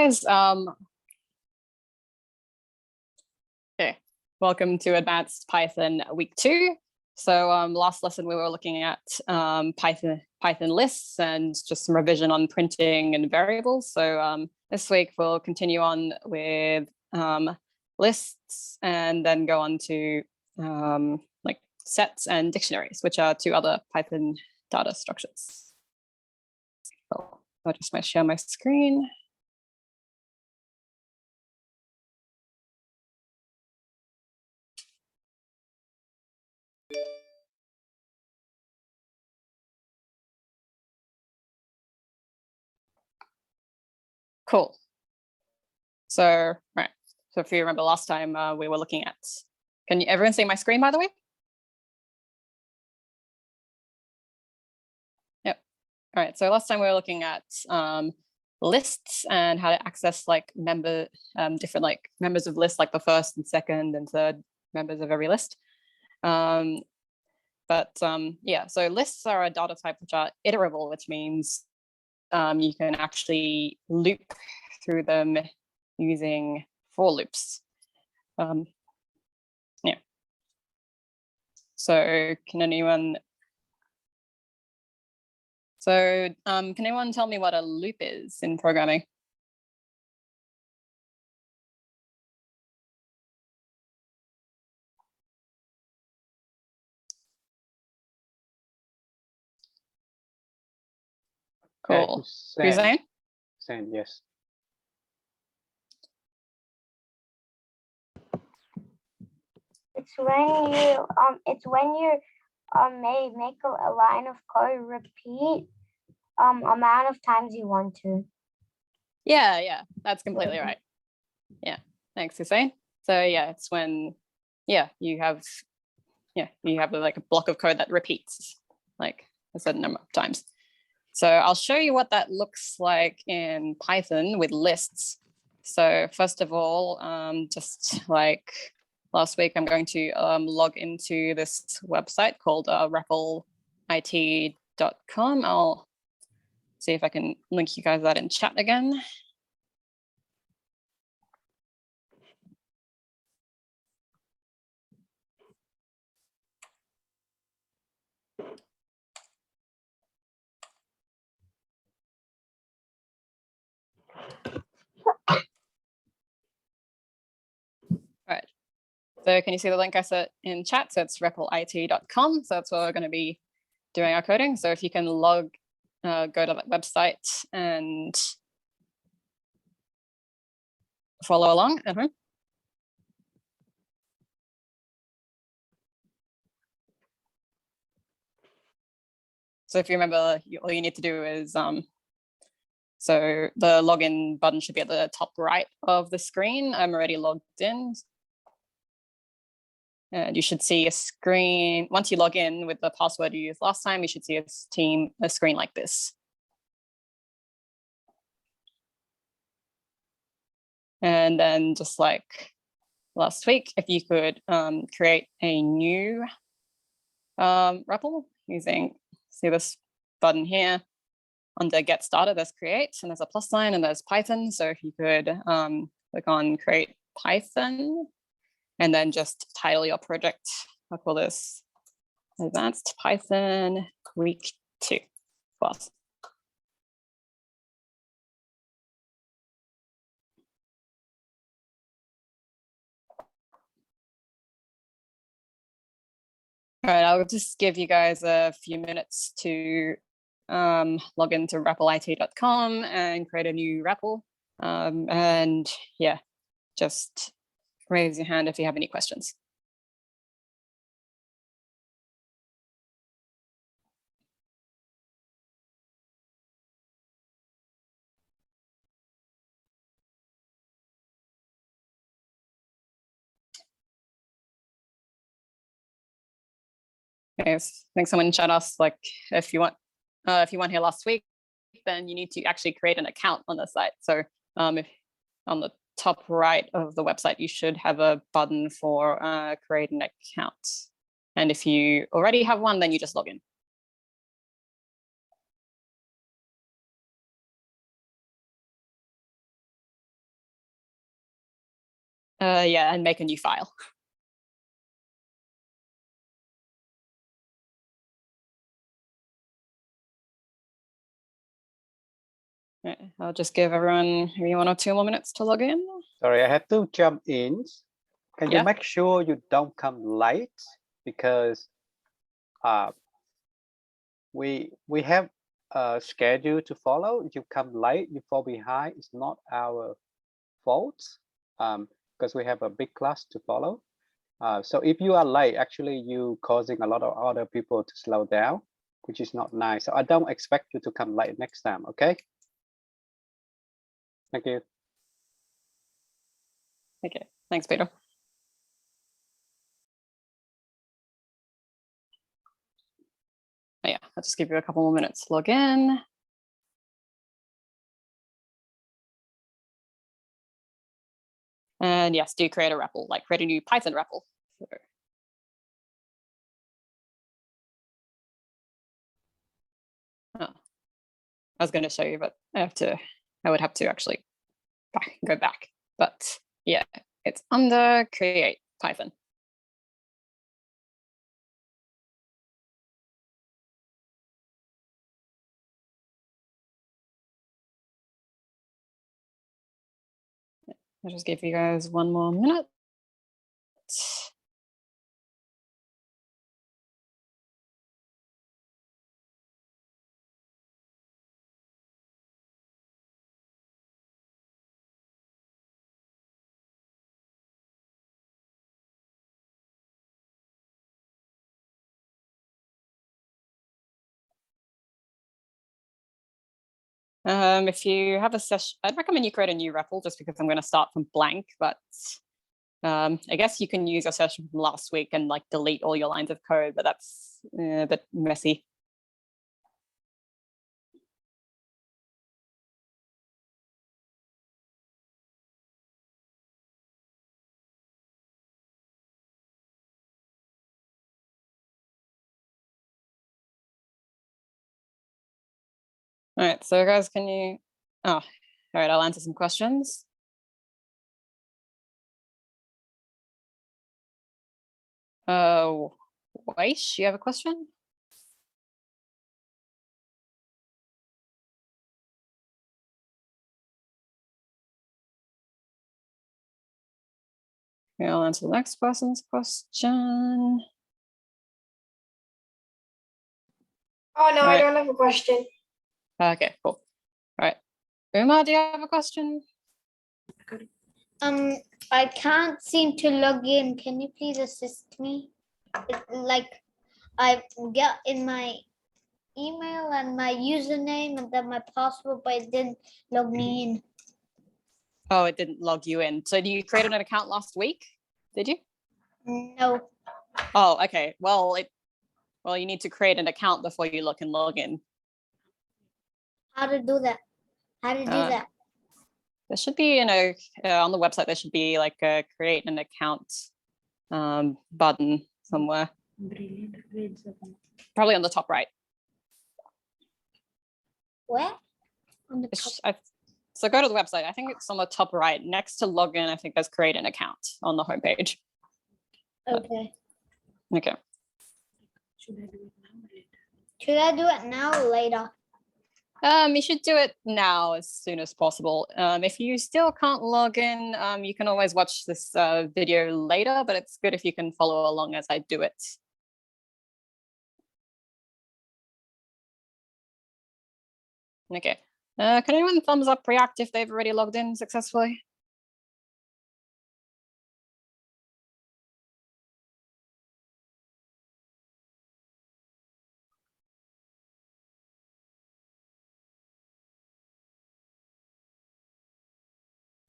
guys. Okay, welcome to Advanced Python Week 2. So last lesson we were looking at Python lists and just some revision on printing and variables. So this week we'll continue on with lists and then go on to like sets and dictionaries, which are two other Python data structures. So I'll just share my screen. Cool. So, right. So if you remember last time we were looking at, can everyone see my screen, by the way? Yep. All right. So last time we were looking at lists and how to access like different like members of lists, like the first and second and third members of every list. Yeah, so lists are a data type which are iterable, which means you can actually loop through them using for loops. Yeah. So can anyone tell me what a loop is in programming? Cool. Same, yes. It's when you make a line of code repeat amount of times you want to. Yeah, that's completely right. Yeah, thanks, Hussein. So yeah, it's when you have like a block of code that repeats like a certain number of times. So I'll show you what that looks like in Python with lists. So first of all, just like last week, I'm going to log into this website called raffle.it.com. I'll see if I can link you guys that in chat again. All right. So can you see the link I set in chat? So it's raffle.it.com. So that's where we're going to be doing our coding. So if you can go to that website and follow along. So if you remember, all you need to do is, so the login button should be at the top right of the screen. I'm already logged in. And you should see a screen, once you log in with the password you used last time, you should see a screen like this. And then just like last week, if you could create a new REPL using, see this button here under get started, there's create and there's a plus sign and there's Python. So if you could click on create Python and then just title your project, I'll call this Advanced Python Week 2 class. All right, I'll just give you guys a few minutes to log into raffle.it.com and create a new REPL. And yeah, just raise your hand if you have any questions. Okay, so I think someone in chat asked, like, if you weren't here last week, then you need to actually create an account on the site. So if on the top right of the website, you should have a button for create an account. And if you already have one, then you just log in. Yeah, and make a new file. Right, I'll just give everyone maybe 1 or 2 more minutes to log in. Sorry, I had to jump in. Can Yeah. you make sure you don't come late? Because we have a schedule to follow. If you come late, you fall behind. It's not our fault because we have a big class to follow. So if you are late, actually you causing a lot of other people to slow down, which is not nice. So I don't expect you to come late next time, okay? Thank you. Okay, thanks, Peter. Oh, yeah, I'll just give you a couple more minutes to log in. And yes, do create a REPL, like create a new Python REPL. So, oh, I was going to show you, but I would have to actually go back. But yeah, it's under create Python. I'll just give you guys 1 more minute. If you have a session, I'd recommend you create a new REPL just because I'm going to start from blank, but I guess you can use your session from last week and like delete all your lines of code, but that's a bit messy. All right, so guys, can you, all right, I'll answer some questions. Weish, you have a question? Okay, I'll answer the next person's question. Oh, no, I Right. don't have a question. Okay, cool. All right. Uma, do you have a question? I can't seem to log in. Can you please assist me? Like I get in my email and my username and then my password, but it didn't log me in. Oh, it didn't log you in. So you created an account last week? Did you? No. Oh, okay. Well, you need to create an account before you look and log in. How to do that? How to do that? There should be, on the website, there should be like a create an account button somewhere. Probably on the top right. Where? On the top. So go to the website. I think it's on the top right. Next to login, I think there's create an account on the homepage. Okay. Okay. Should I do it now or later? You should do it now as soon as possible. If you still can't log in, you can always watch this video later, but it's good if you can follow along as I do it. Okay. Can anyone thumbs up React if they've already logged in successfully?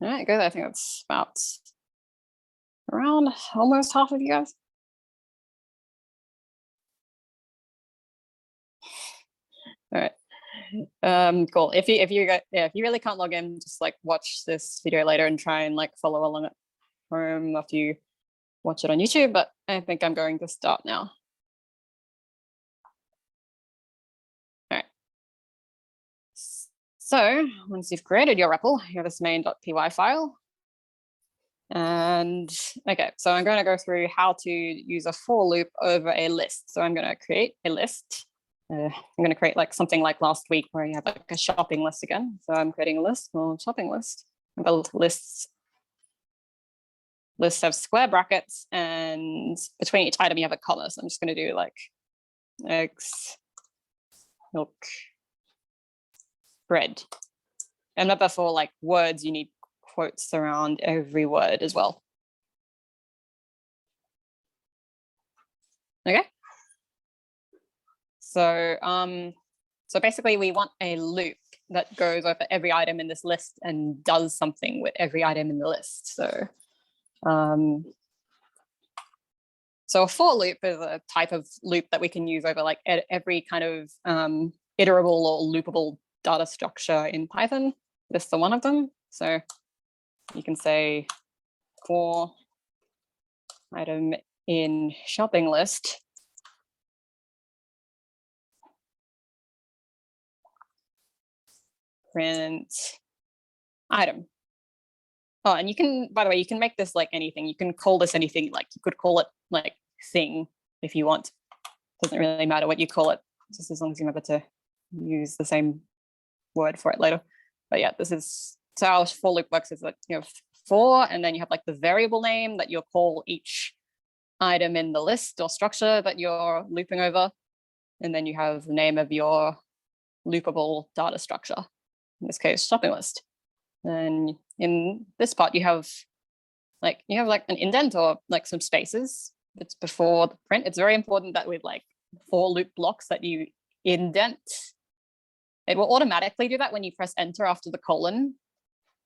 All right, good. I think that's about around almost half of you guys. All right. Cool. If you really can't log in, just like watch this video later and try and like follow along at home after you watch it on YouTube. But I think I'm going to start now. All right. So once you've created your REPL, you have this main.py file. And okay, so I'm going to go through how to use a for loop over a list. So I'm going to create a list. I'm going to create like something like last week where you have like a shopping list again. So I'm creating a list called shopping list. The lists have square brackets, and between each item you have a comma. So I'm just going to do like eggs, milk, bread. And remember, for like words, you need quotes around every word as well. Okay. So so basically we want a loop that goes over every item in this list and does something with every item in the list. So so a for loop is a type of loop that we can use over like every kind of iterable or loopable data structure in Python. This is one of them. So you can say for item in shopping list print item. Oh, and you can, by the way, you can make this like anything. You can call this anything. Like you could call it like thing if you want. Doesn't really matter what you call it, just as long as you remember to use the same word for it later. But yeah, this is, so how for loop works is that you have for, and then you have like the variable name that you'll call each item in the list or structure that you're looping over. And then you have the name of your loopable data structure, in this case, shopping list. And in this part, you have like an indent or like some spaces. It's before the print. It's very important that with like for loop blocks that you indent. It will automatically do that when you press enter after the colon,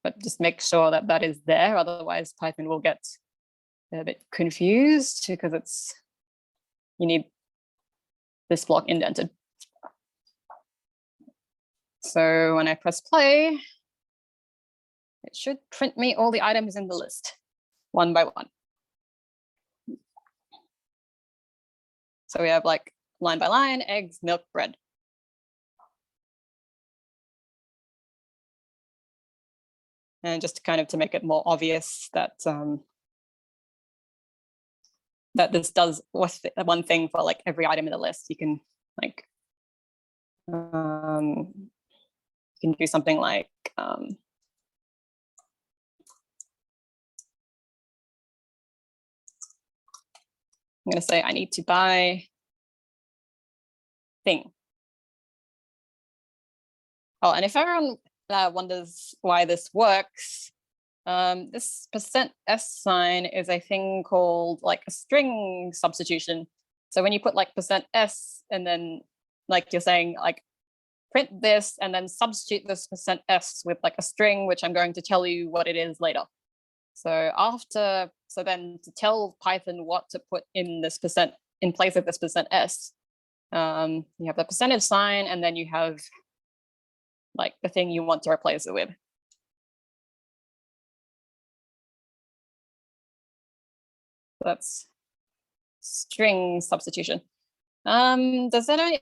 but just make sure that that is there. Otherwise, Python will get a bit confused because you need this block indented. So when I press play, it should print me all the items in the list, one by one. So we have like line by line, eggs, milk, bread. And just kind of to make it more obvious that that this does one thing for like every item in the list, you can like you can do something like I'm going to say I need to buy thing. Oh, and if everyone wonders why this works, this %s sign is a thing called like a string substitution. So when you put like %s and then like you're saying like print this and then substitute this %s with like a string, which I'm going to tell you what it is later. So then to tell Python what to put in this in place of this %s, you have the percentage sign, and then you have like the thing you want to replace it with. That's string substitution. Does that any?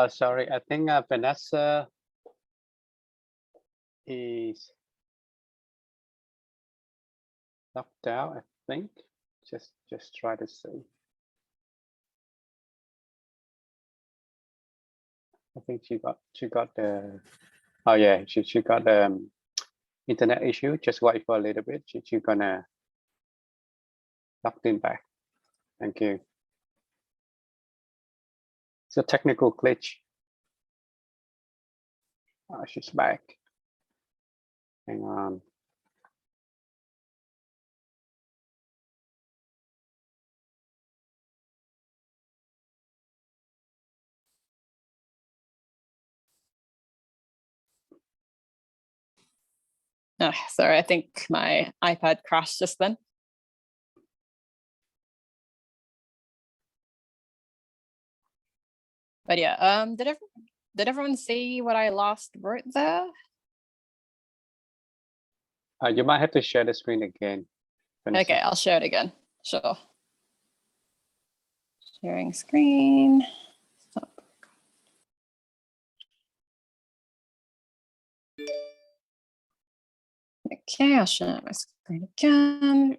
Sorry, I think Vanessa is locked out, I think. Just try to see. I think she got the, oh yeah, she got the internet issue. Just wait for a little bit. She's gonna lock in back. Thank you. It's a technical glitch. She's back. Hang on. Sorry, I think my iPad crashed just then. But yeah, did everyone see what I last wrote there? You might have to share the screen again. Vanessa. Okay, I'll share it again. Sure. Sharing screen. Stop. Okay, I'll share my screen again.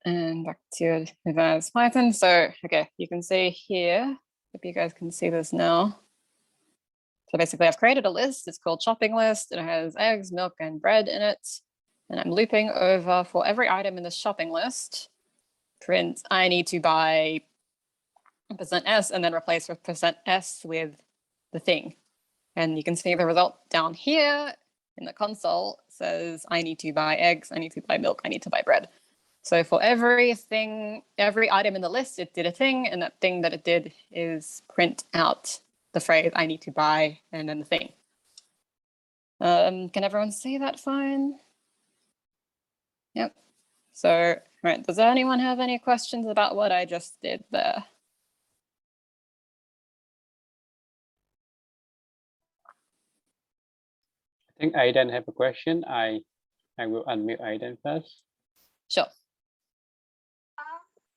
And back to advanced Python. So, okay, you can see here, hope you guys can see this now. So basically I've created a list, it's called shopping list. It has eggs, milk, and bread in it. And I'm looping over for every item in the shopping list. Print, I need to buy %s and then replace with %s with the thing. And you can see the result down here in the console says, I need to buy eggs, I need to buy milk, I need to buy bread. So for everything, every item in the list, it did a thing, and that thing that it did is print out the phrase I need to buy and then the thing. Can everyone see that fine? Yep. So, right, does anyone have any questions about what I just did there? I think Aiden have a question. I will unmute Aiden first. Sure.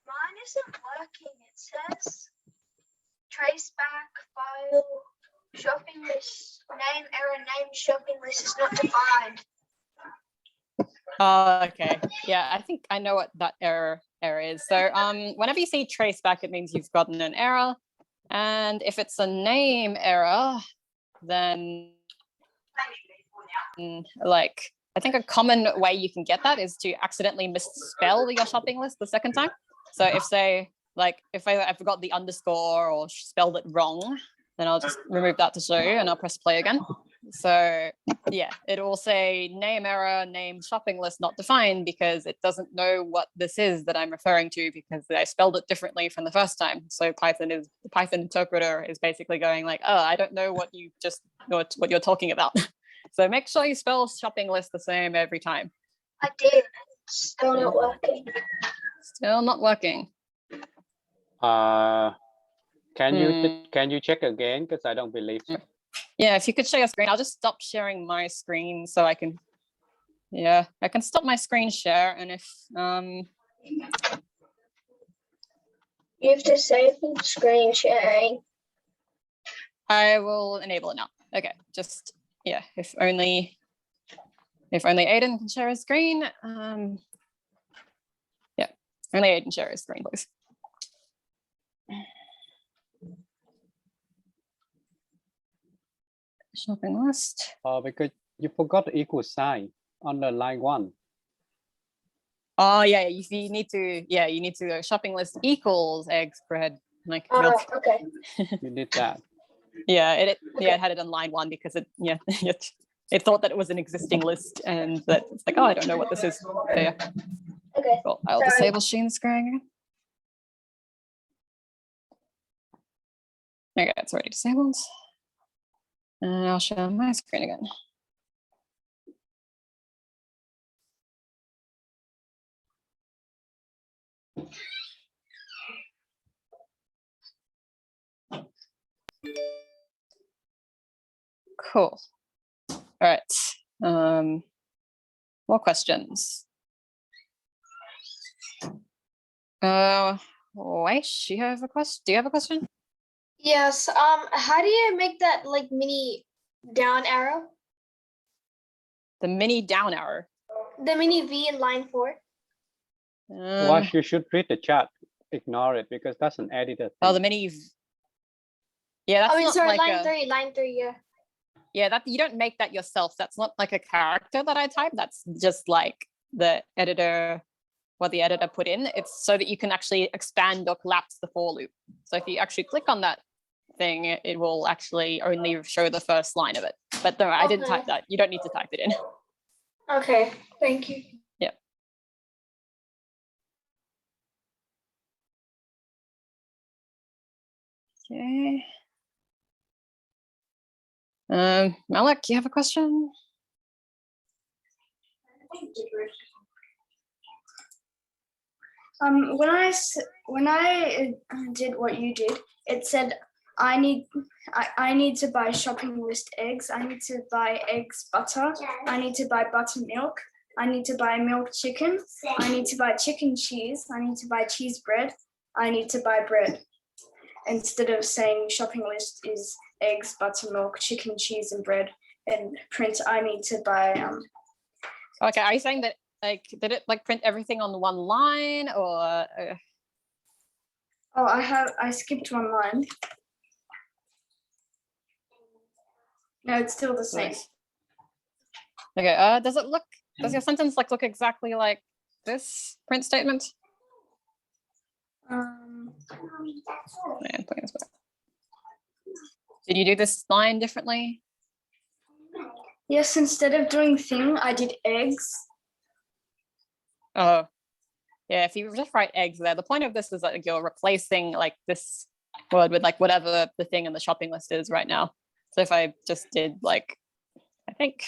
Mine isn't working. It says trace back file shopping list name error name shopping list is not defined. Oh, okay. Yeah, I think I know what that error is. So whenever you see trace back, it means you've gotten an error. And if it's a name error, then like, I think a common way you can get that is to accidentally misspell your shopping list the second time. So if say, like, if I forgot the underscore or spelled it wrong, then I'll just remove that to show you and I'll press play again. So yeah, it will say name error, name shopping list not defined, because it doesn't know what this is that I'm referring to because I spelled it differently from the first time. So the Python interpreter is basically going like, oh, I don't know what you're talking about. So make sure you spell shopping list the same every time. I did. It's still not working. Still not working. Can you check again? Because I don't believe so. Yeah, if you could share your screen, I'll just stop sharing my screen so I can. Yeah, I can stop my screen share, and if You have disabled screen sharing. I will enable it now. Okay, just yeah, if only Aiden can share his screen. Yeah, only Aiden share his screen, please. Shopping list. Because you forgot the equal sign on the line 1. Oh yeah, you need to go shopping list equals eggs, bread, like milk. Okay. You did that. Yeah, it had it on line 1 because it it thought that it was an existing list and that it's like, oh, I don't know what this is. So, yeah. Okay. Cool. I'll Sorry. disable Sheen screen again. Okay, it's already disabled. And I'll share my screen again. Cool. All right. More questions. Waish, you have a question? Do you have a question? Yes. How do you make that like mini down arrow? The mini down arrow. The mini V in line 4. Wash, you should read the chat. Ignore it because that's an editor. Oh, the mini. Yeah, that's I mean, not sorry, like line 3, yeah. Yeah, that you don't make that yourself. That's not like a character that I type. That's just like the editor, what the editor put in. It's so that you can actually expand or collapse the for loop. So if you actually click on that thing, it will actually only show the first line of it. But no, I didn't type that. You don't need to type it in. Okay, thank you. Yeah. Okay. Malik, you have a question? When I did what you did, it said I need to buy shopping list eggs. I need to buy eggs butter. I need to buy buttermilk. I need to buy milk chicken. I need to buy chicken cheese. I need to buy cheese bread. I need to buy bread. Instead of saying shopping list is eggs, buttermilk, chicken, cheese, and bread, and print I need to buy. Okay, are you saying that like did it like print everything on one line or? Oh, I skipped one line. No, it's still the same. Nice. Okay. Does your sentence like look exactly like this print statement? Um, Man, please. Did you do this line differently? yes, instead of doing thing, I did eggs. Oh, yeah. If you just write eggs there, the point of this is like you're replacing like this word with like whatever the thing in the shopping list is right now. So if I just did like, I think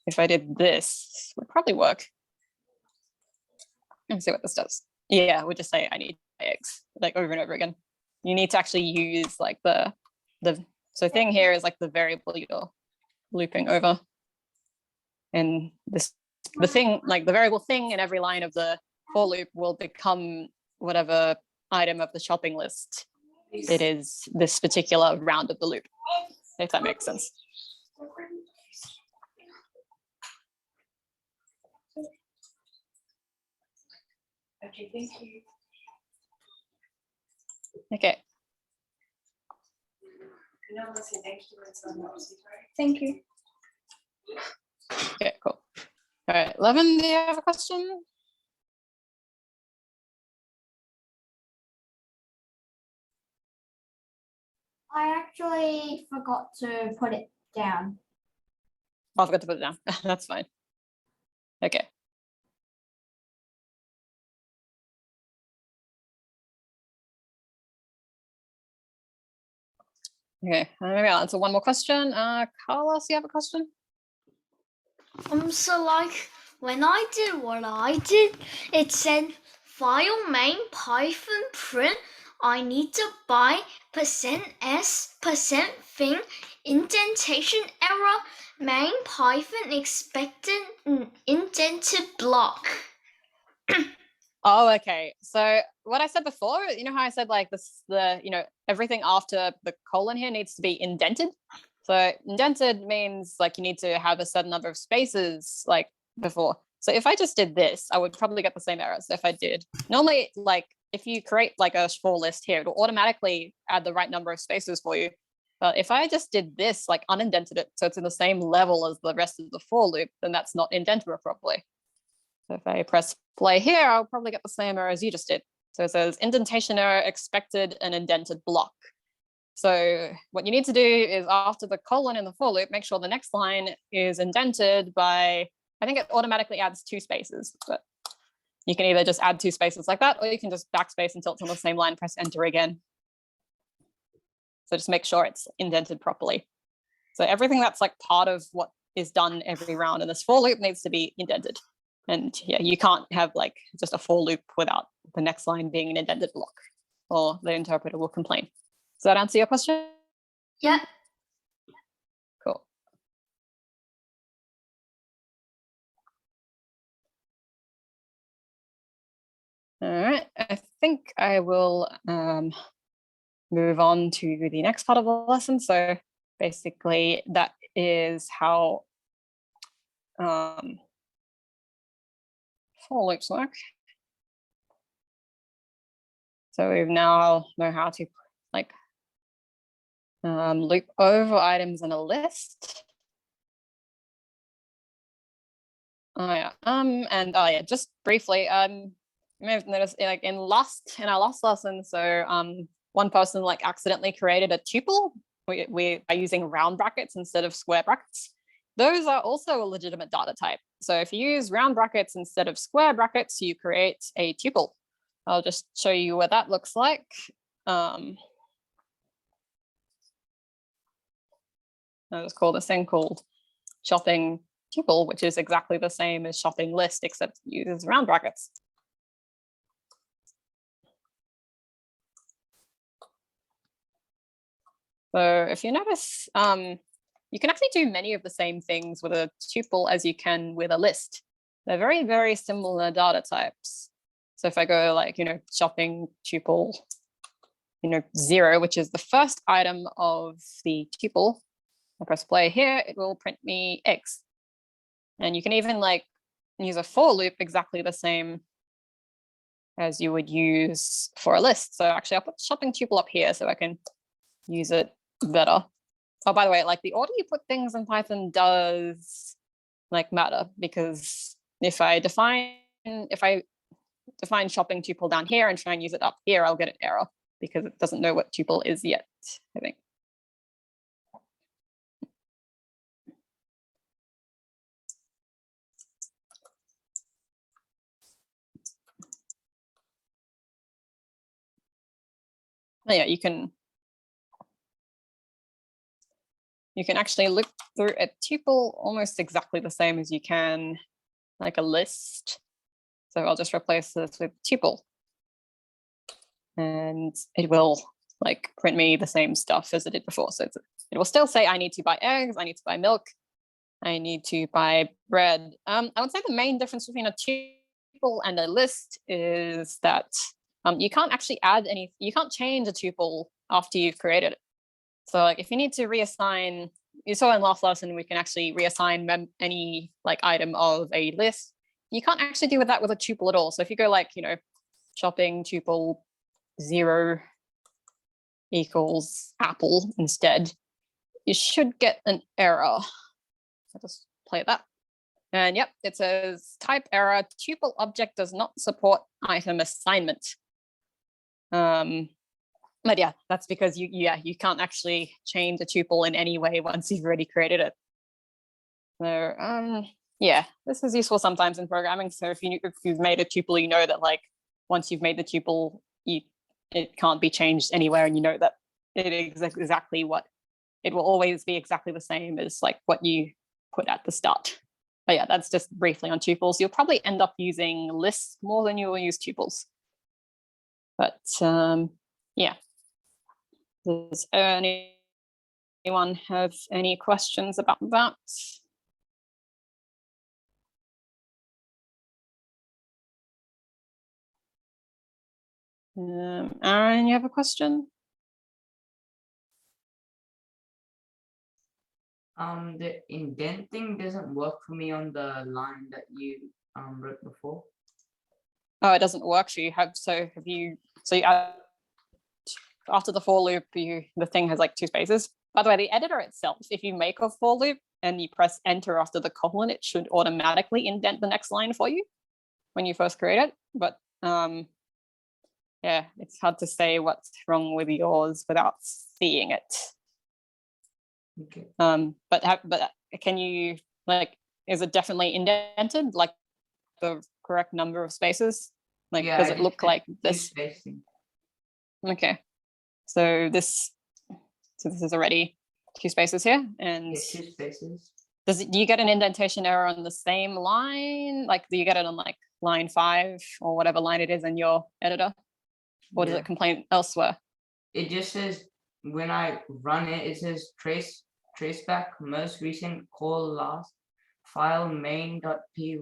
if I did this, would probably work. Let's see what this does. Yeah, we'll just say I need eggs like over and over again. You need to actually use like the so thing here is like the variable you're looping over, and the thing like the variable thing in every line of the for loop will become whatever item of the shopping list it is this particular round of the loop, if that makes sense. Okay, thank you. Okay. Thank you. Okay, cool. All right, Levin, do you have a question? I actually forgot to put it down. Oh, I forgot to put it down. That's fine. Okay. Okay, maybe I'll answer one more question. Carlos, you have a question? So like when I did what I did, it said file main Python print. I need to buy %s %thing indentation error main Python expected indented block. Oh, okay. So what I said before, you know how I said like this, everything after the colon here needs to be indented. So indented means like you need to have a certain number of spaces like before. So if I just did this, I would probably get the same error. So if I did, normally like if you create like a for list here, it'll automatically add the right number of spaces for you. But if I just did this, like unindented it, so it's in the same level as the rest of the for loop, then that's not indentable properly. So if I press play here, I'll probably get the same error as you just did. So it says indentation error expected an indented block. So what you need to do is after the colon in the for loop, make sure the next line is indented by, I think it automatically adds 2 spaces, but you can either just add 2 spaces like that, or you can just backspace until it's on the same line, press enter again. So just make sure it's indented properly. So everything that's like part of what is done every round in this for loop needs to be indented. And yeah, you can't have like just a for loop without the next line being an indented block, or the interpreter will complain. Does that answer your question? Yeah. Cool. All right, I think I will move on to the next part of the lesson. So basically that is how for loops work. So we now know how to like loop over items in a list. Oh yeah, and oh yeah, just briefly, you may have noticed like in our last lesson, so one person like accidentally created a tuple by using round brackets instead of square brackets. Those are also a legitimate data type. So if you use round brackets instead of square brackets, you create a tuple. I'll just show you what that looks like. just call this thing called shopping tuple, which is exactly the same as shopping list, except it uses round brackets. So if you notice, you can actually do many of the same things with a tuple as you can with a list. They're very, very similar data types. So if I go like, shopping tuple, 0, which is the first item of the tuple, I press play here, it will print me eggs. And you can even like use a for loop exactly the same as you would use for a list. So actually I'll put shopping tuple up here so I can use it better. Oh, by the way, like the order you put things in Python does like matter, because if I define shopping tuple down here and try and use it up here, I'll get an error because it doesn't know what tuple is yet, I think. Oh, yeah, you can actually look through a tuple almost exactly the same as you can like a list. So I'll just replace this with tuple. And it will like print me the same stuff as it did before. So it will still say I need to buy eggs, I need to buy milk, I need to buy bread. I would say the main difference between a tuple and a list is that you can't actually you can't change a tuple after you've created it. So like if you need to reassign, you saw in last lesson, we can actually reassign any like item of a list. You can't actually do that with a tuple at all. So if you go like, shopping tuple 0 equals apple instead, you should get an error. I'll just play that. And yep, it says type error, tuple object does not support item assignment. But yeah, that's because you can't actually change a tuple in any way once you've already created it. So yeah, this is useful sometimes in programming. So if you've made a tuple, you know that like once you've made the tuple, it can't be changed anywhere, and you know that it is exactly what it will always be exactly the same as like what you put at the start. But yeah, that's just briefly on tuples. You'll probably end up using lists more than you will use tuples. But yeah. Does anyone have any questions about that? Aaron, you have a question? The indenting doesn't work for me on the line that you wrote before. Oh, it doesn't work. After the for loop, the thing has like 2 spaces. By the way, the editor itself, if you make a for loop and you press enter after the colon, it should automatically indent the next line for you when you first create it. But yeah, it's hard to say what's wrong with yours without seeing it. Okay. But can you like, is it definitely indented, like the correct number of spaces? Like, Yeah, does it look like this? Spacing. Okay, so this is already 2 spaces here, and Yeah, 2 spaces. do you get an indentation error on the same line? Like, do you get it on like line 5 or whatever line it is in your editor, or does it complain elsewhere? It just says when I run it, it says traceback most recent call last file main.py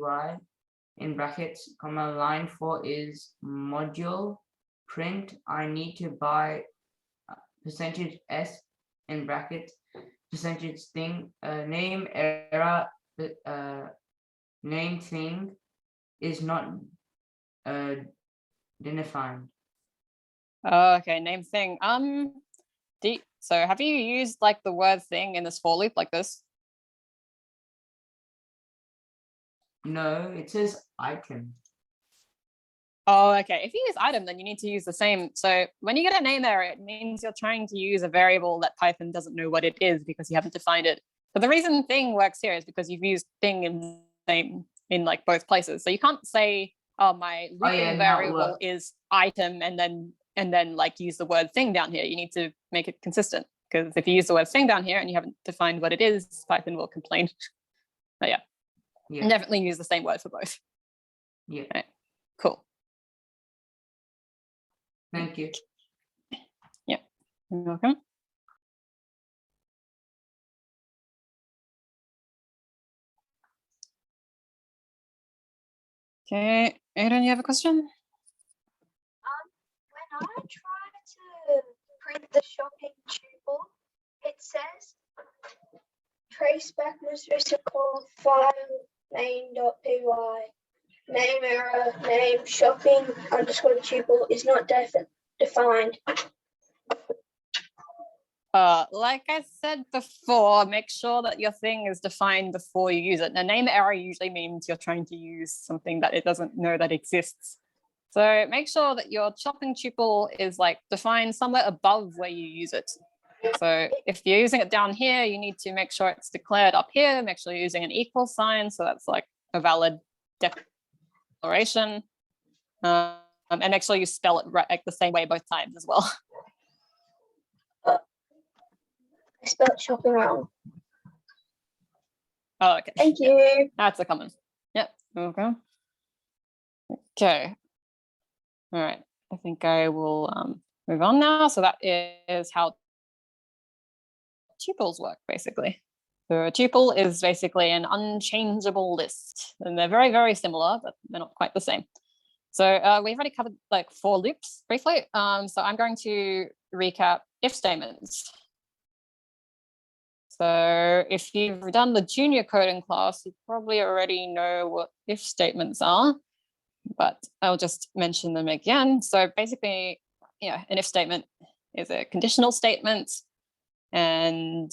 in brackets, comma line 4 is module print I need to buy %s in brackets %thing name error name thing is not defined. Oh, okay, name thing. So have you used like the word thing in this for loop like this? No, it says item. Oh, okay. If you use item, then you need to use the same. So when you get a name error, it means you're trying to use a variable that Python doesn't know what it is because you haven't defined it. But the reason thing works here is because you've used thing in like both places. So you can't say, oh, my looping variable is item and then like use the word thing down here. You need to make it consistent, because if you use the word thing down here and you haven't defined what it is, Python will complain. But yeah, Yeah. definitely use the same word for both. Yeah. Right. Cool. Thank you. You're welcome. Okay, Aaron, you have a question? When I try to print the shopping tuple, it says traceback must call file main.py. Name error, name shopping underscore tuple is not defined. Like I said before, make sure that your thing is defined before you use it. A name error usually means you're trying to use something that it doesn't know that exists. So make sure that your shopping tuple is like defined somewhere above where you use it. So if you're using it down here, you need to make sure it's declared up here. Make sure you're using an equal sign. So that's like a valid declaration. And make sure you spell it right, like the same way both times as well. I spelled shopping wrong. Oh, okay. Thank you. That's a common. Yep. Okay. Okay. All right. I think I will move on now. So that is how tuples work, basically. So a tuple is basically an unchangeable list, and they're very, very similar, but they're not quite the same. So we've already covered like 4 loops briefly. So I'm going to recap if statements. So if you've done the junior coding class, you probably already know what if statements are, but I'll just mention them again. So basically, yeah, an if statement is a conditional statement. And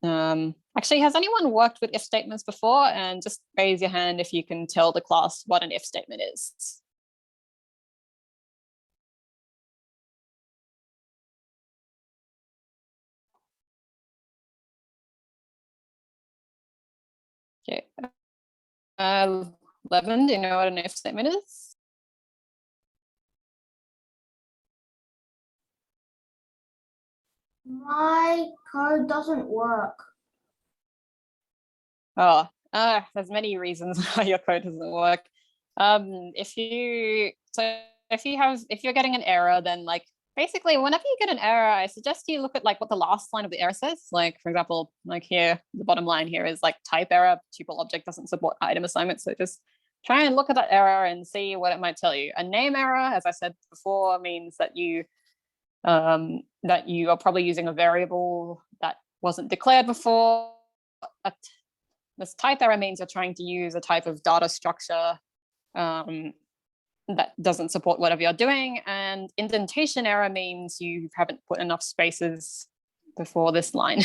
actually, has anyone worked with if statements before? And just raise your hand if you can tell the class what an if statement is. Okay. Levin, do you know what an if statement is? My code doesn't work. Oh, there's many reasons why your code doesn't work. If you're getting an error, then like basically whenever you get an error, I suggest you look at like what the last line of the error says. Like for example, like here, the bottom line here is like type error, tuple object doesn't support item assignment. So just try and look at that error and see what it might tell you. A name error, as I said before, means that you are probably using a variable that wasn't declared before. This type error means you're trying to use a type of data structure that doesn't support whatever you're doing. And indentation error means you haven't put enough spaces before this line.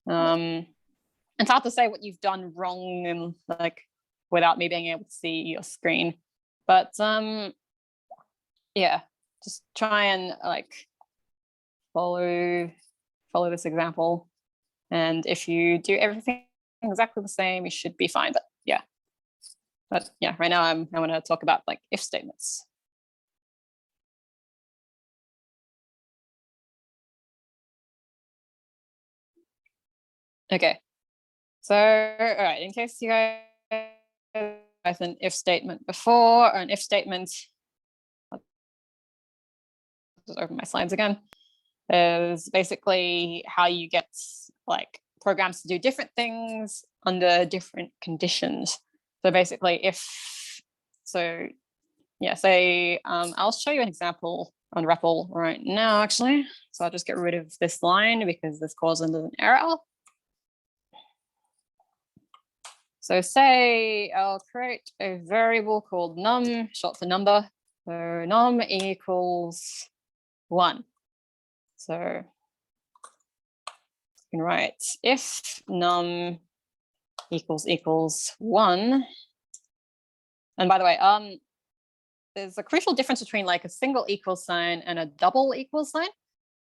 It's hard to say what you've done wrong and like without me being able to see your screen. But yeah, just try and like follow this example. And if you do everything exactly the same, you should be fine. But yeah, right now I want to talk about like if statements. Okay, so all right, in case you guys have an if statement before, or an if statement, I'll just open my slides again, is basically how you get like programs to do different things under different conditions. So basically say I'll show you an example on raffle right now actually. So I'll just get rid of this line because this causes an error. So say I'll create a variable called num, short for number. So num equals 1. So you can write if num equals 1. And by the way, there's a crucial difference between like a single equal sign and a double equal sign.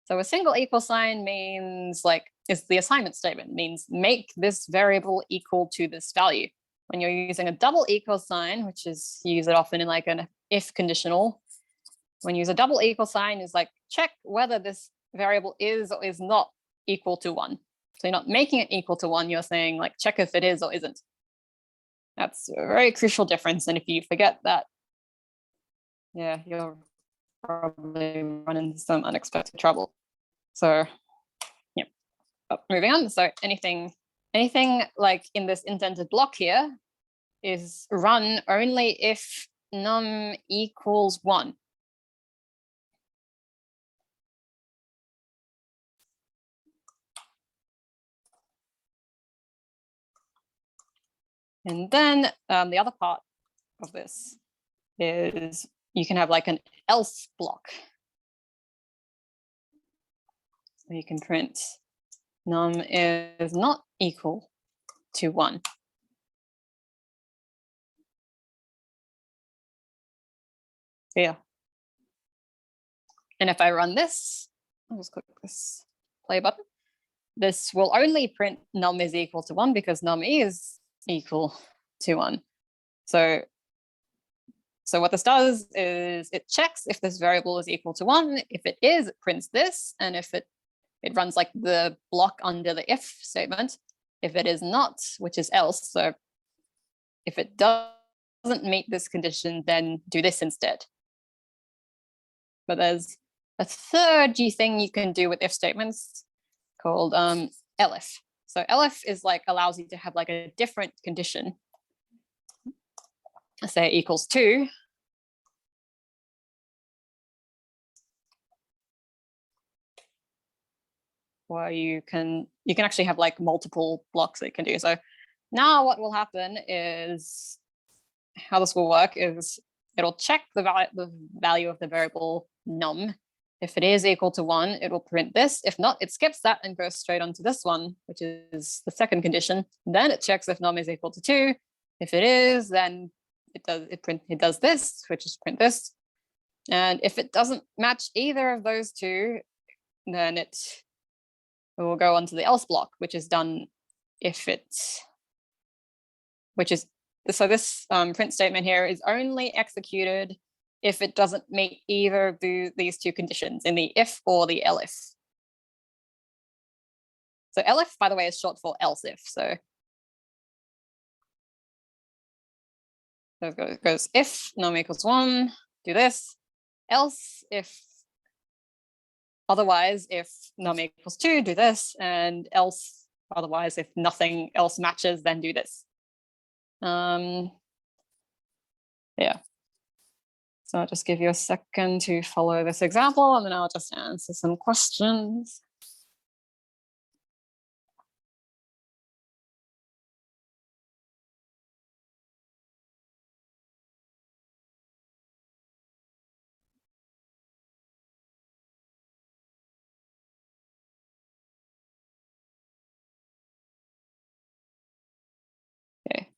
So a single equal sign means like is the assignment statement, means make this variable equal to this value. When you're using a double equal sign, which is you use it often in like an if conditional, when you use a double equal sign is like check whether this variable is or is not equal to 1. So you're not making it equal to 1, you're saying like check if it is or isn't. That's a very crucial difference. And if you forget that, yeah, you'll probably run into some unexpected trouble. So yeah, moving on. So anything like in this indented block here is run only if num equals 1. And then the other part of this is you can have like an else block. So you can print num is not equal to 1. So yeah. And if I run this, I'll just click this play button. This will only print num is equal to 1 because num is equal to 1. So what this does is it checks if this variable is equal to 1. If it is, it prints this. And if it runs like the block under the if statement. If it is not, which is else. So if it doesn't meet this condition, then do this instead. But there's a third thing you can do with if statements called elif. So elif is like allows you to have like a different condition. Say equals 2. Where you can actually have like multiple blocks that you can do. So now what will happen is how this will work is it'll check the value of the variable num. If it is equal to 1, it will print this. If not, it skips that and goes straight onto this one, which is the second condition. Then it checks if num is equal to 2. If it is, then it does this, which is print this. And if it doesn't match either of those two, then it will go onto the else block, which is done if so this print statement here is only executed if it doesn't meet either of these two conditions in the if or the elif. So elif, by the way, is short for else if. So it goes if num equals 1, do this. Else if otherwise, if num equals 2, do this. And else otherwise, if nothing else matches, then do this. Yeah. So I'll just give you a second to follow this example, and then I'll just answer some questions. Okay.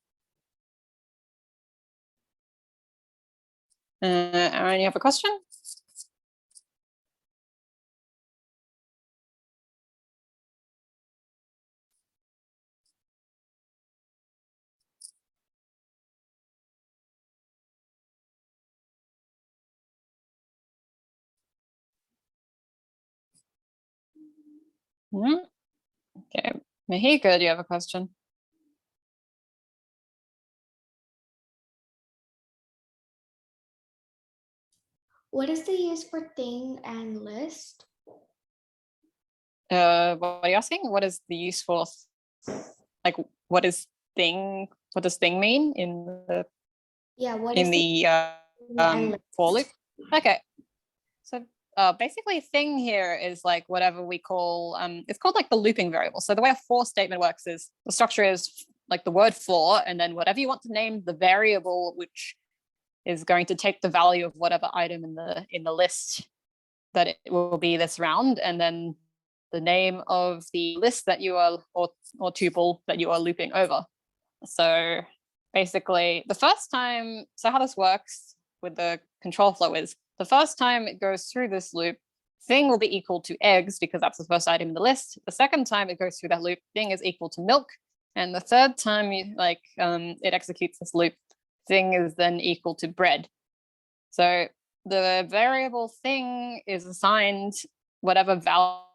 Aaron, you have a question? Okay, Mahika, do you have a question? What is the use for thing and list? What are you asking? What is the use for, like, what does thing mean in the for loop? Okay, so basically thing here is like whatever we call it's called like the looping variable. So the way a for statement works is the structure is like the word for, and then whatever you want to name the variable which is going to take the value of whatever item in the list that it will be this round, and then the name of the list that you are or tuple that you are looping over. So basically the first time, so how this works with the control flow is the first time it goes through this loop, thing will be equal to eggs because that's the first item in the list. The second time it goes through that loop, thing is equal to milk. And the third time it executes this loop, thing is then equal to bread. So the variable thing is assigned whatever value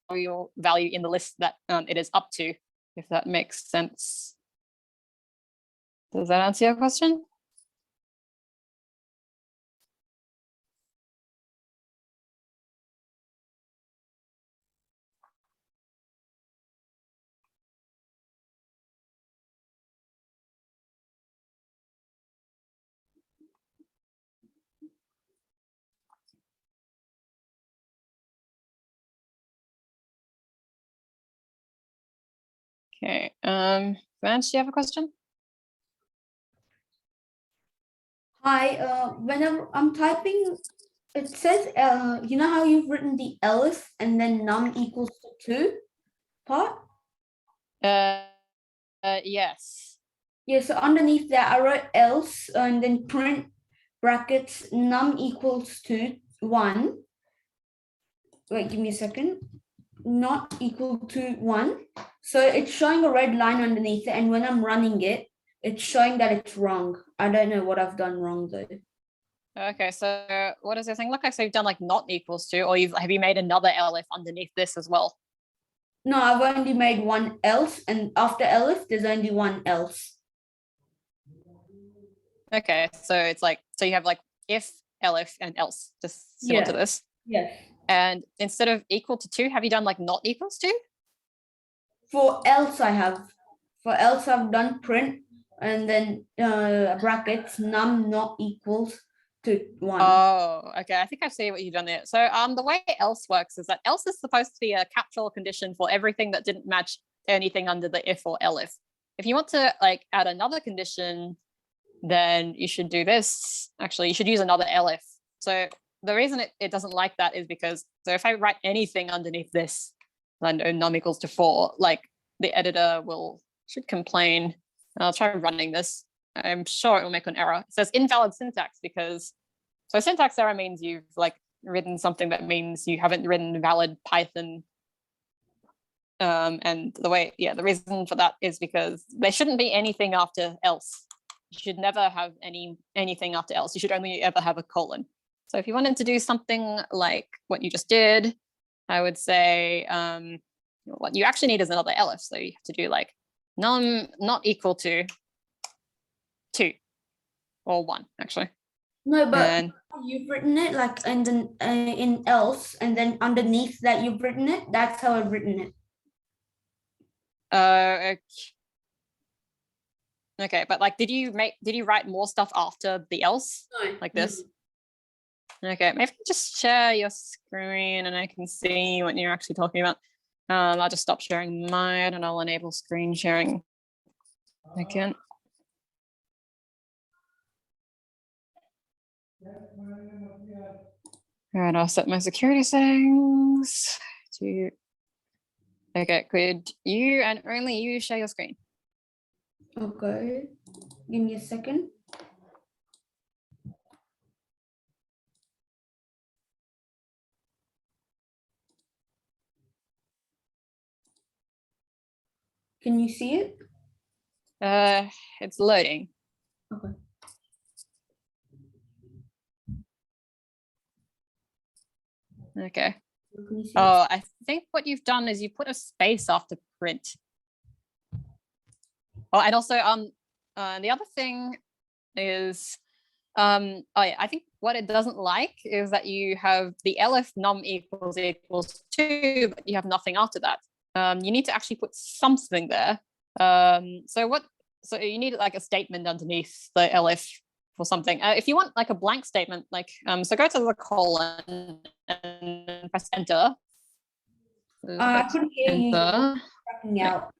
in the list that it is up to, if that makes sense. Does that answer your question? Okay, Vance, do you have a question? Hi, whenever I'm typing, it says, you know how you've written the elif and then num equals to 2 part? Yes. Yeah, so underneath that I wrote else and then print brackets num equals to 1. Wait, give me a second. Not equal to 1. So it's showing a red line underneath it, and when I'm running it, it's showing that it's wrong. I don't know what I've done wrong though. Okay, so what does your thing look like? So you've done like not equals to, or have you made another elif underneath this as well? No, I've only made one else, and after elif, there's only one else. Okay, so it's like, so you have like if, elif, and else, just similar to Yeah. this. Yes. And instead of equal to 2, have you done like not equals to? For else, I have. For else, I've done print and then brackets num not equals to 1. Oh, okay. I think I see what you've done there. So the way else works is that else is supposed to be a capture condition for everything that didn't match anything under the if or elif. If you want to like add another condition, then you should do this. Actually, you should use another elif. So the reason it doesn't like that is because, so if I write anything underneath this, then num equals to 4, like the editor should complain. I'll try running this. I'm sure it will make an error. It says invalid syntax because, so syntax error means you've like written something that means you haven't written valid Python. And the reason for that is because there shouldn't be anything after else. You should never have anything after else. You should only ever have a colon. So if you wanted to do something like what you just did, I would say what you actually need is another elif. So you have to do like num not equal to 2 or 1 actually. No, but And you've written it like in else, and then underneath that you've written it. That's how I've written it. okay, but like did you write more stuff after the else? No, Like this? Okay, maybe just share your screen and I can see what you're actually talking about. I'll just stop sharing mine and I'll enable screen sharing again. All right, I'll set my security settings to. Okay, could you and only you share your screen? Okay, give me a second. Can you see it? It's loading. Okay. Okay. Can you see it? Oh, I think what you've done is you put a space after print. Oh, and also the other thing is oh yeah, I think what it doesn't like is that you have the elif num equals 2, but you have nothing after that. You need to actually put something there. So you need like a statement underneath the elif for something. If you want like a blank statement, like so go to the colon and press enter. I couldn't hear you. Enter. Cracking out.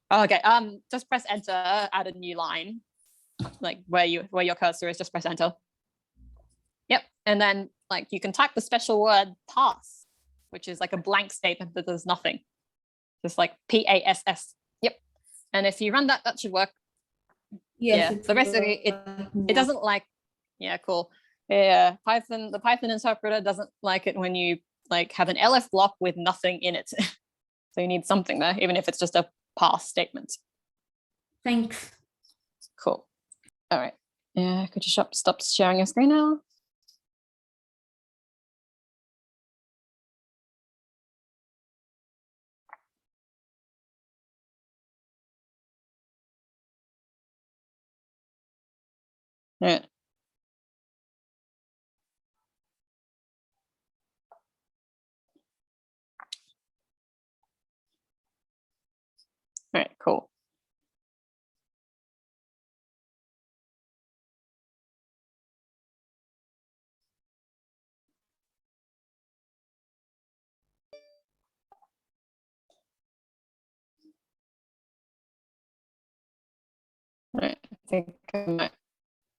Oh, okay. Just press enter. Add a new line, like where your cursor is. Just press enter. Yep, and then like you can type the special word pass, which is like a blank statement that does nothing, just like PASS. Yep, and if you run that, that should work. Yes, Yeah. So basically, it doesn't like. Yeah, cool. Yeah, the Python interpreter doesn't like it when you like have an elif block with nothing in it. So you need something there, even if it's just a pass statement. Thanks. Cool. All right. Yeah, could you stop sharing your screen now? Right. All right, cool. All right, I think I might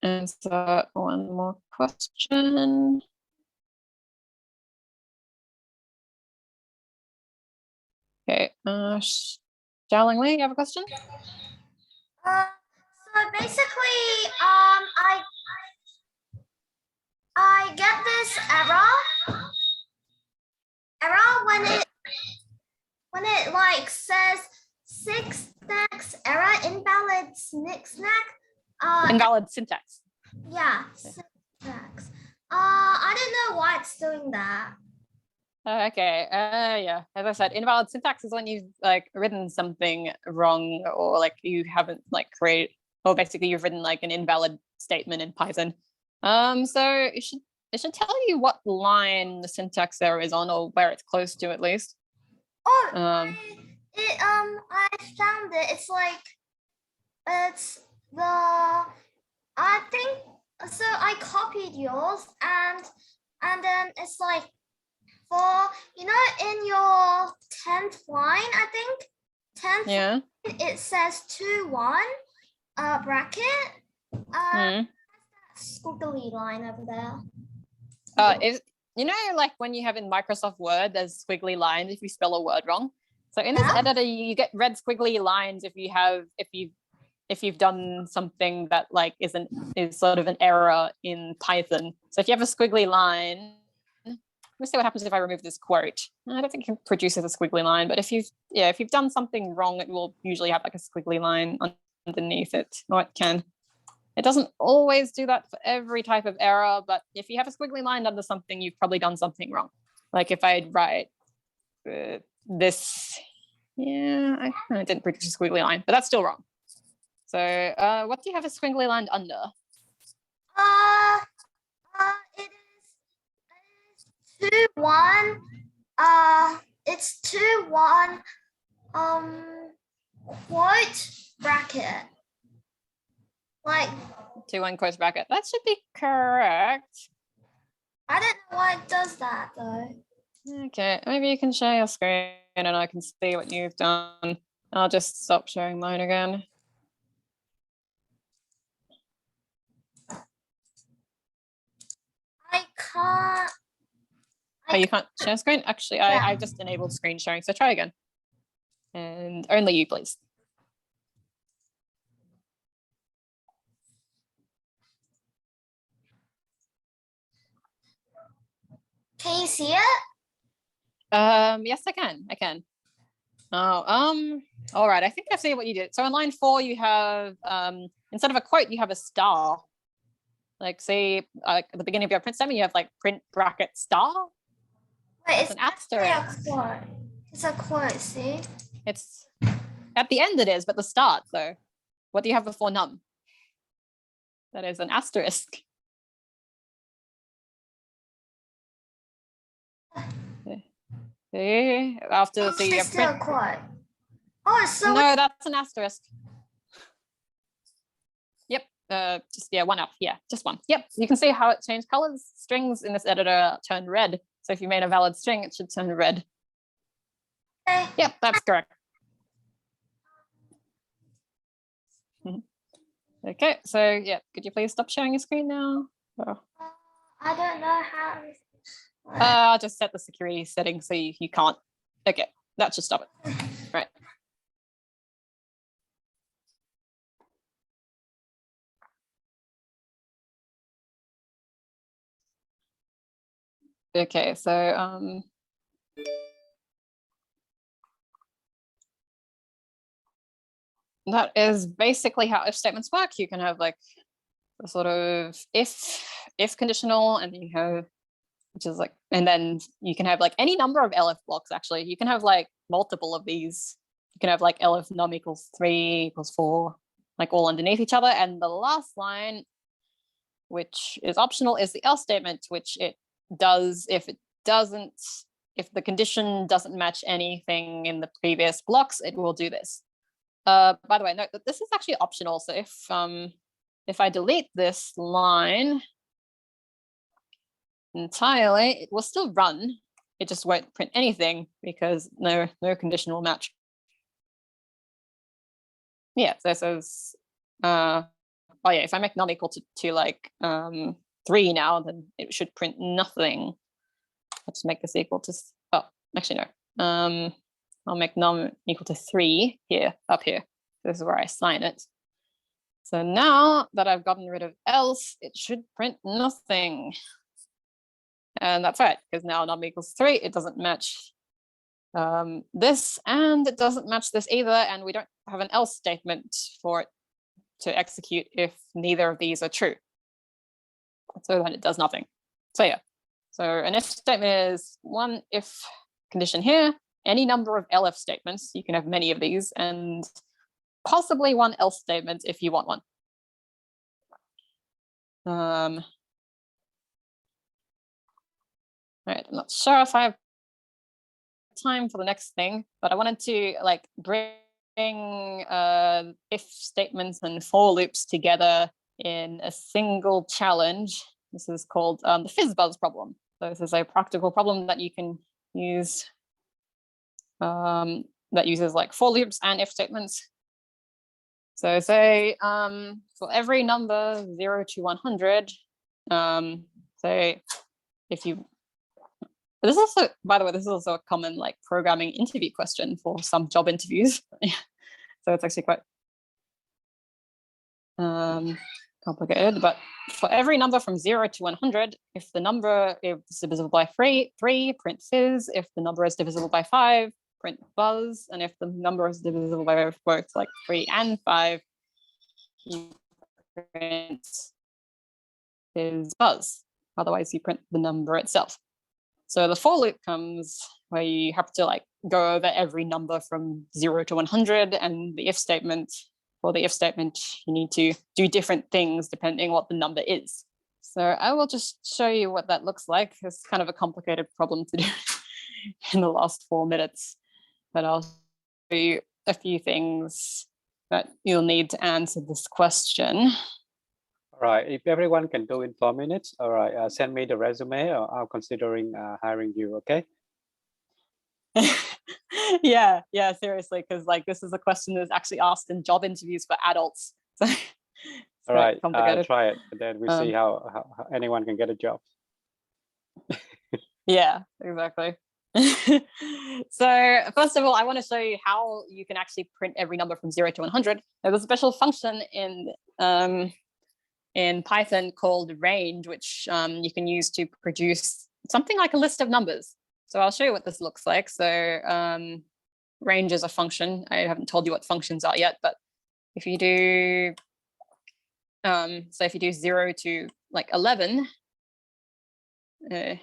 answer one more question. Okay, Xiaoling Li, you have a question? So basically, I get this error when it like says 6 snacks error invalid snack. Invalid syntax. Yeah, syntax. I don't know why it's doing that. Okay, yeah, as I said, invalid syntax is when you've like written something wrong, or like you haven't like or basically you've written like an invalid statement in Python. So it should tell you what line the syntax error is on, or where it's close to at least. Oh, I found it. It's like it's the I think so. I copied yours and then it's like for in your 10th line, I think 10th Yeah. it says 2-1 bracket squiggly line over there. Is like when you have in Microsoft Word, there's squiggly lines if you spell a word wrong. So in this editor, you get red squiggly lines if you've done something that like is sort of an error in Python. So if you have a squiggly line, let's see what happens if I remove this quote. I don't think it produces a squiggly line, but if you've done something wrong, it will usually have like a squiggly line underneath it. Or it can. It doesn't always do that for every type of error, but if you have a squiggly line under something, you've probably done something wrong. Like if I'd write this, I didn't produce a squiggly line, but that's still wrong. So what do you have a squiggly line under? It is 2-1. It's 2-1 quote bracket. Like 2-1 quotes bracket. That should be correct. I don't know why it does that though. Okay, maybe you can share your screen and I can see what you've done. I'll just stop sharing mine again. I can't. Oh, you can't share screen? Actually, I just enabled screen sharing, so try again. And only you, please. Can you see it? Yes, I can. Oh, all right. I think I see what you did. So on line 4, you have instead of a quote, you have a star. Like say at the beginning of your print statement, you have like print bracket star. Wait, it's an asterisk. It's a quote, see? It's at the end it is, but the start though. What do you have before num? That is an asterisk. See? After the It's still a quote. Oh, so no, that's an asterisk. Yep. Just one up. Yeah, just one. Yep. You can see how it changed colors. Strings in this editor turn red. So if you made a valid string, it should turn red. Okay. Yep, that's correct. Okay, so yeah, could you please stop sharing your screen now? Oh. I don't know how. I'll just set the security settings so you can't. Okay, that should stop it. Right. Okay, so that is basically how if statements work. You can have like a sort of if conditional, and you have which is like, and then you can have like any number of elif blocks. Actually, you can have like multiple of these. You can have like elif num equals 3 equals 4, like all underneath each other. And the last line which is optional, is the else statement, which it does if the condition doesn't match anything in the previous blocks, it will do this. By the way, note that this is actually optional. So if I delete this line entirely, it will still run. It just won't print anything because no condition will match. Yeah, so it says, oh yeah, if I make num equal to like 3 now, then it should print nothing. Let's make this equal to, oh, actually no. I'll make num equal to 3 here, up here. This is where I assign it. So now that I've gotten rid of else, it should print nothing. And that's right, because now num equals 3, it doesn't match this, and it doesn't match this either, and we don't have an else statement for it to execute if neither of these are true. So then it does nothing. So yeah, so an if statement is one if condition here, any number of elif statements, you can have many of these, and possibly one else statement if you want one. All right, I'm not sure if I have time for the next thing, but I wanted to like bring if statements and for loops together in a single challenge. This is called the Fizzbuzz problem. So this is a practical problem that you can use that uses like for loops and if statements. So say for every number 0 to 100, say if you, this is also, by the way, this is also a common like programming interview question for some job interviews. So it's actually quite complicated, but for every number from 0 to 100, if the number is divisible by 3, print fizz. If the number is divisible by 5, print buzz. And if the number is divisible by both like 3 and 5, you print Fizzbuzz. Otherwise you print the number itself. So the for loop comes where you have to like go over every number from 0 to 100, and the if statement, for the if statement, you need to do different things depending what the number is. So I will just show you what that looks like. It's kind of a complicated problem to do in the last 4 minutes, but I'll show you a few things that you'll need to answer this question. All right, if everyone can do in 4 minutes, all right, send me the resume, or I'm considering hiring you, okay? yeah, seriously, because like this is a question that's actually asked in job interviews for adults. So all right, complicated. Try it, and then we see how anyone can get a job. Yeah, exactly. So first of all, I want to show you how you can actually print every number from 0 to 100. There's a special function in Python called range, which you can use to produce something like a list of numbers. So I'll show you what this looks like. So range is a function. I haven't told you what functions are yet, but if you do, so if you do 0 to like 11, I'll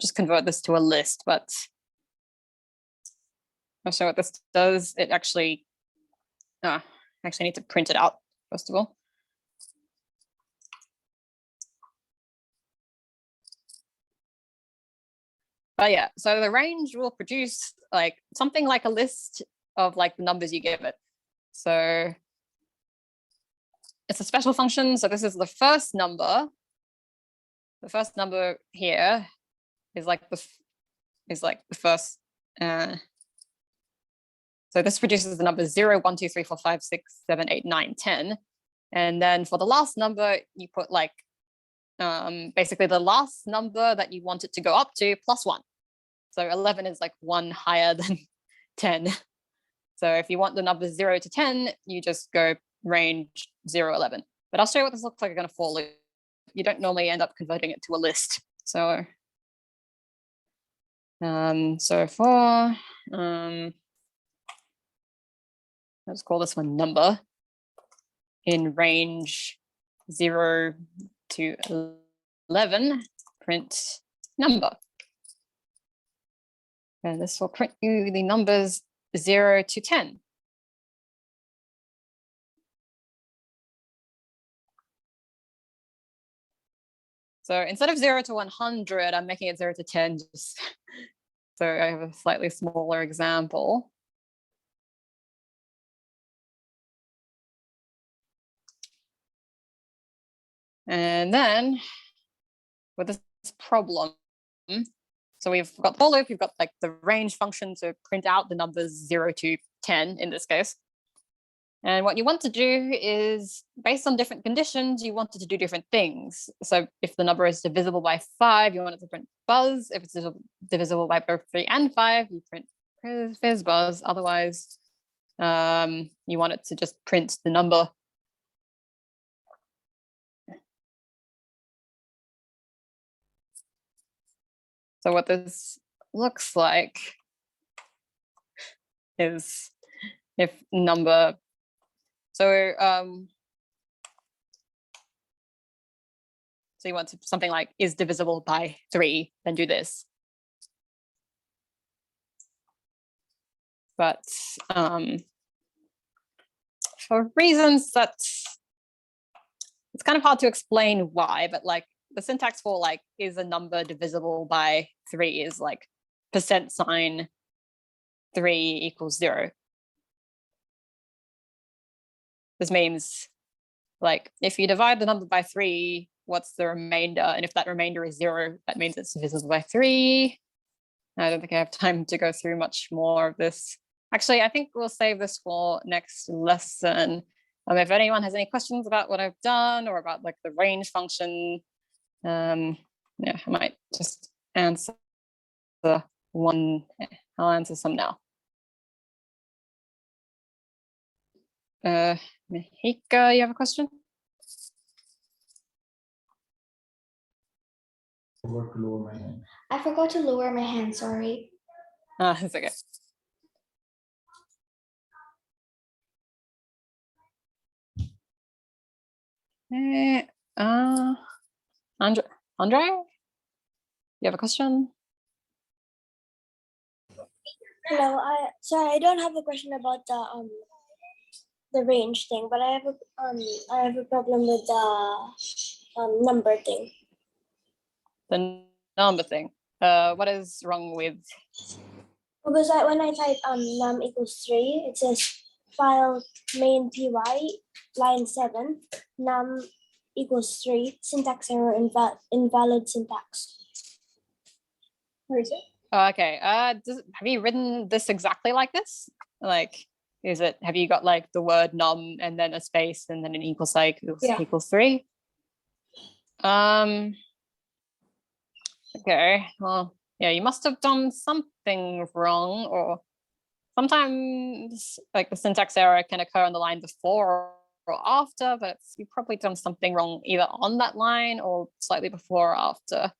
just convert this to a list, but I'll show what this does. It actually, actually need to print it out first of all. But yeah, so the range will produce like something like a list of like the numbers you give it. So it's a special function. So this is the first number. The first number here is like the first. So this produces the numbers 0, 1, 2, 3, 4, 5, 6, 7, 8, 9, 10. And then for the last number, you put like basically the last number that you want it to go up to plus 1. So 11 is like 1 higher than 10. So if you want the numbers 0 to 10, you just go range 0, 11. But I'll show you what this looks like in a for loop. You don't normally end up converting it to a list. So, for, let's call this one number in range 0 to 11, print number. And this will print you the numbers 0 to 10? So instead of 0 to 100, I'm making it 0 to 10, just so I have a slightly smaller example. And then with this problem, so we've got the for loop, we've got like the range function to print out the numbers 0 to 10 in this case. And what you want to do is, based on different conditions, you want it to do different things. So if the number is divisible by 5, you want it to print buzz. If it's divisible by both 3 and 5, you print Fizzbuzz. Otherwise, you want it to just print the number. So what this looks like is if number, so you want something like is divisible by 3, then do this. But for reasons that it's kind of hard to explain why, but like the syntax for like is a number divisible by 3 is like %3 equals 0. This means like if you divide the number by 3, what's the remainder? And if that remainder is 0, that means it's divisible by 3. I don't think I have time to go through much more of this. Actually, I think we'll save this for next lesson. If anyone has any questions about what I've done or about like the range function, yeah, I might just answer the one. I'll answer some now. Mihika, you have a question? I forgot to lower my hand, sorry. It's okay. Andre, you have a question? Hello, sorry, I don't have a question about the range thing, but I have a problem with the number thing. The number thing. What is wrong with? Because when I type num equals 3, it says file main py line 7 num equals 3 syntax error invalid syntax. Where is it? Okay. Have you written this exactly like this? Like, have you got like the word num and then a space and then an equal sign equals 3? Okay. Well, yeah, you must have done something wrong, or sometimes like the syntax error can occur on the line before or after, but you've probably done something wrong either on that line or slightly before or after.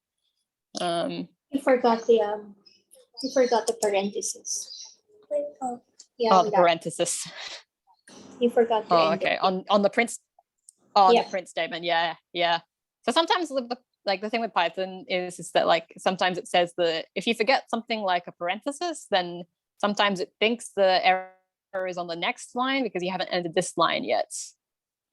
You forgot the parentheses. Oh, yeah. Oh, the parenthesis. You forgot the end. Okay. On the print. The print statement. Yeah. So sometimes the thing with Python is that like sometimes it says that if you forget something like a parenthesis, then sometimes it thinks the error is on the next line because you haven't ended this line yet.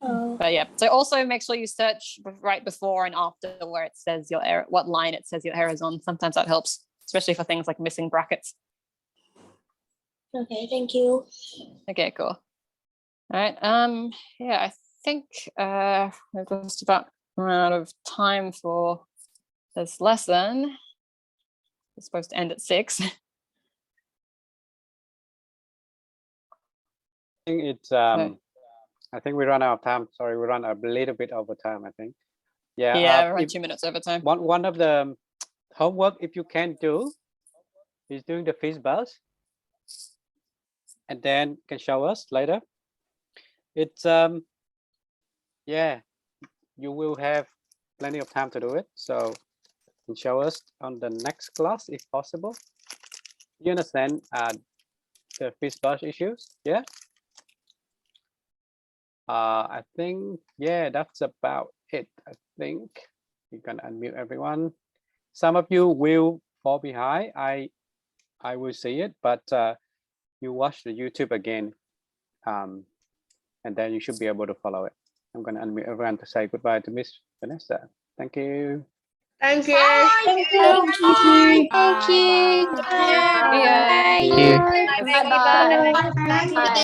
Oh. But yeah, so also make sure you search right before and after where it says your error, what line it says your error is on. Sometimes that helps, especially for things like missing brackets. Okay, thank you. Okay, cool. All right. Yeah, I think we're just about run out of time for this lesson. It's supposed to end at 6. I think it's I think we run out of time. Sorry, we run a little bit over time, I think. Yeah. Yeah, we're 2 minutes over time. One of the homework, if you can do, is doing the Fizzbuzz, and then can show us later. It's yeah, you will have plenty of time to do it, so you can show us on the next class if possible. You understand the Fizzbuzz issues? Yeah. I think, yeah, that's about it. I think you can unmute everyone. Some of you will fall behind. I will see it, but you watch the YouTube again, and then you should be able to follow it. I'm going to unmute everyone to say goodbye to Miss Vanessa. Thank you. Thank you. Thank you. Bye. Bye. Bye. Bye. Bye.